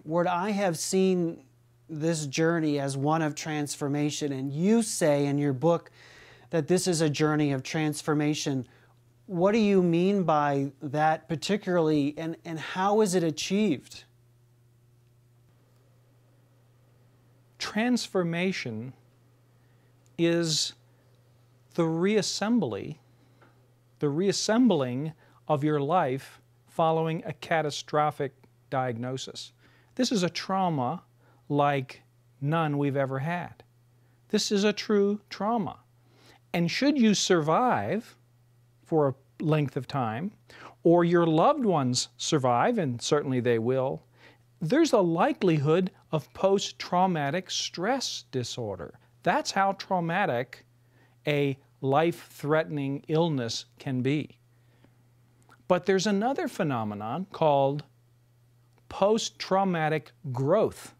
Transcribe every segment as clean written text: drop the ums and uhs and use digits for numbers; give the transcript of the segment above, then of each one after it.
Ward, I have seen this journey as one of transformation, and you say in your book that this is a journey of transformation. What do you mean by that particularly, and how is it achieved? Transformation is the reassembling of your life following a catastrophic diagnosis. This is a trauma like none we've ever had. This is a true trauma. And should you survive for a length of time, or your loved ones survive, and certainly they will, there's a likelihood of post-traumatic stress disorder. That's how traumatic a life-threatening illness can be. But there's another phenomenon called post-traumatic growth.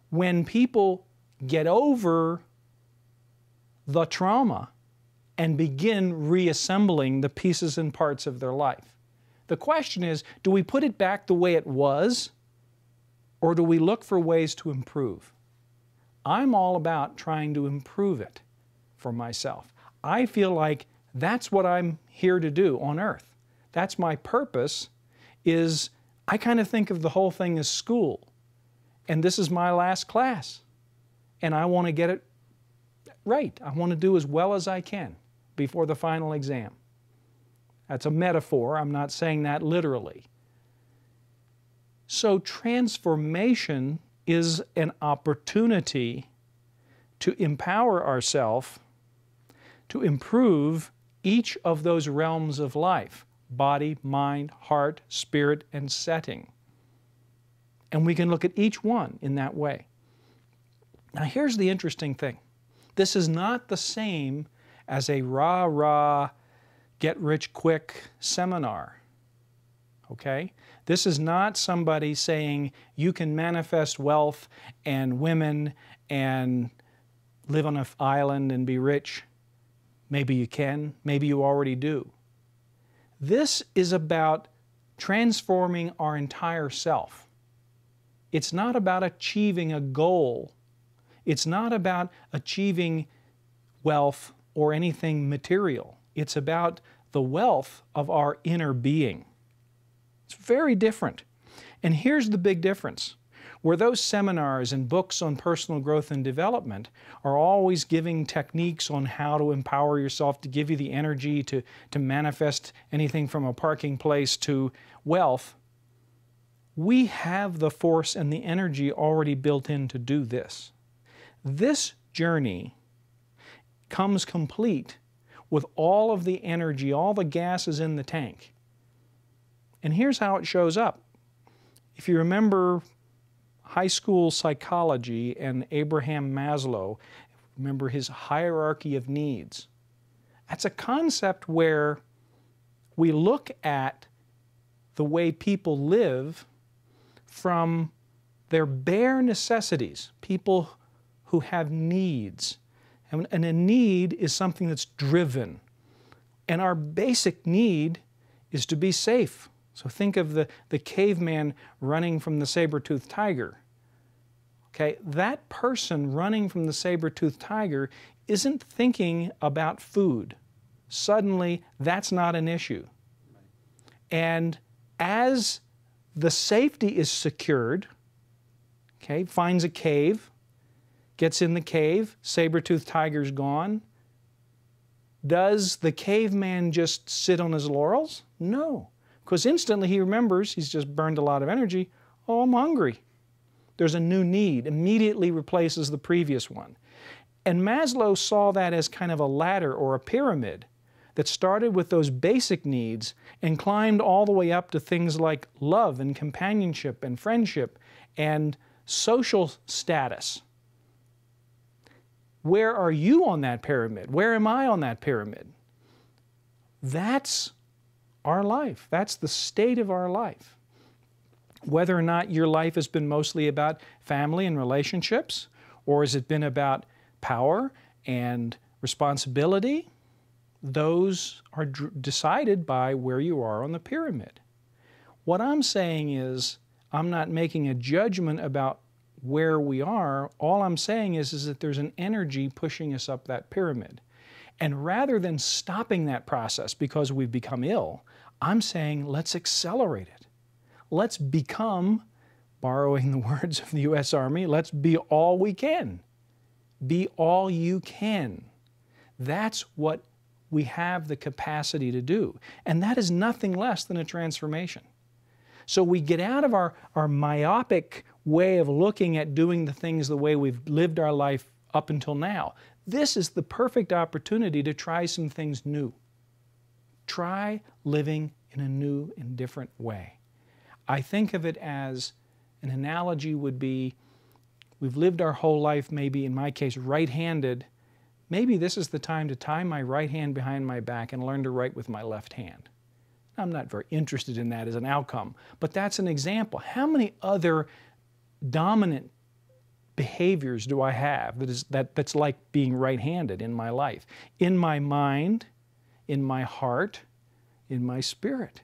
When people get over the trauma and begin reassembling the pieces and parts of their life. The question is, do we put it back the way it was, or do we look for ways to improve? I'm all about trying to improve it for myself. I feel like that's what I'm here to do on earth. That's my purpose. Is I kind of think of the whole thing as school. And this is my last class. And I want to get it right. I want to do as well as I can before the final exam. That's a metaphor. I'm not saying that literally. So transformation is an opportunity to empower ourselves to improve each of those realms of life: body, mind, heart, spirit, and setting. And we can look at each one in that way. Now here's the interesting thing. This is not the same as a rah-rah, get-rich-quick seminar. Okay? This is not somebody saying you can manifest wealth and women and live on an island and be rich. Maybe you can, maybe you already do. This is about transforming our entire self. It's not about achieving a goal. It's not about achieving wealth or anything material. It's about the wealth of our inner being. It's very different. And here's the big difference. Where those seminars and books on personal growth and development are always giving techniques on how to empower yourself, to give you the energy to manifest anything from a parking place to wealth, we have the force and the energy already built in to do this. This journey comes complete with all of the energy, all the gases in the tank. And here's how it shows up. If you remember high school psychology and Abraham Maslow, remember his hierarchy of needs. That's a concept where we look at the way people live from their bare necessities, people who have needs. And a need is something that's driven. And our basic need is to be safe. So think of the caveman running from the saber-toothed tiger. Okay, that person running from the saber-toothed tiger isn't thinking about food. Suddenly, that's not an issue. And as the safety is secured, okay, finds a cave, gets in the cave, saber-toothed tiger's gone. Does the caveman just sit on his laurels? No. Because instantly he remembers, he's just burned a lot of energy, oh, I'm hungry. There's a new need, immediately replaces the previous one. And Maslow saw that as kind of a ladder or a pyramid that started with those basic needs and climbed all the way up to things like love and companionship and friendship and social status. Where are you on that pyramid? Where am I on that pyramid? That's our life. That's the state of our life. Whether or not your life has been mostly about family and relationships, or has it been about power and responsibility, those are decided by where you are on the pyramid. What I'm saying is, I'm not making a judgment about where we are. All I'm saying is that there's an energy pushing us up that pyramid. And rather than stopping that process because we've become ill, I'm saying let's accelerate it. Let's become, borrowing the words of the U.S. Army, let's be all we can. Be all you can. That's what we have the capacity to do. And that is nothing less than a transformation. So we get out of our myopic way of looking at doing the things the way we've lived our life up until now. This is the perfect opportunity to try some things new. Try living in a new and different way. I think of it as, an analogy would be, we've lived our whole life, maybe in my case, right-handed. Maybe this is the time to tie my right hand behind my back and learn to write with my left hand. I'm not very interested in that as an outcome, but that's an example. How many other dominant behaviors do I have that's like being right-handed in my life? In my mind, in my heart, in my spirit.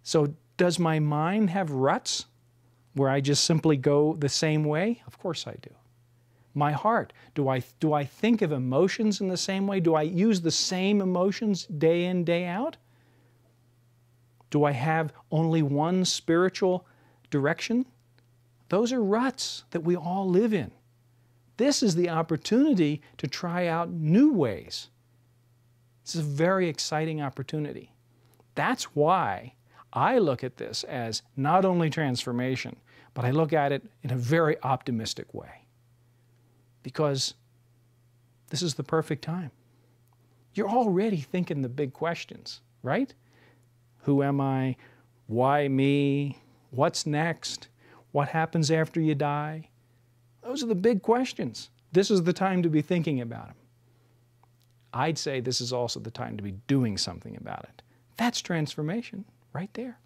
So does my mind have ruts where I just simply go the same way? Of course I do. My heart, do I think of emotions in the same way? Do I use the same emotions day in, day out? Do I have only one spiritual direction? Those are ruts that we all live in. This is the opportunity to try out new ways. This is a very exciting opportunity. That's why I look at this as not only transformation, but I look at it in a very optimistic way. Because this is the perfect time. You're already thinking the big questions, right? Who am I? Why me? What's next? What happens after you die? Those are the big questions. This is the time to be thinking about them. I'd say this is also the time to be doing something about it. That's transformation right there.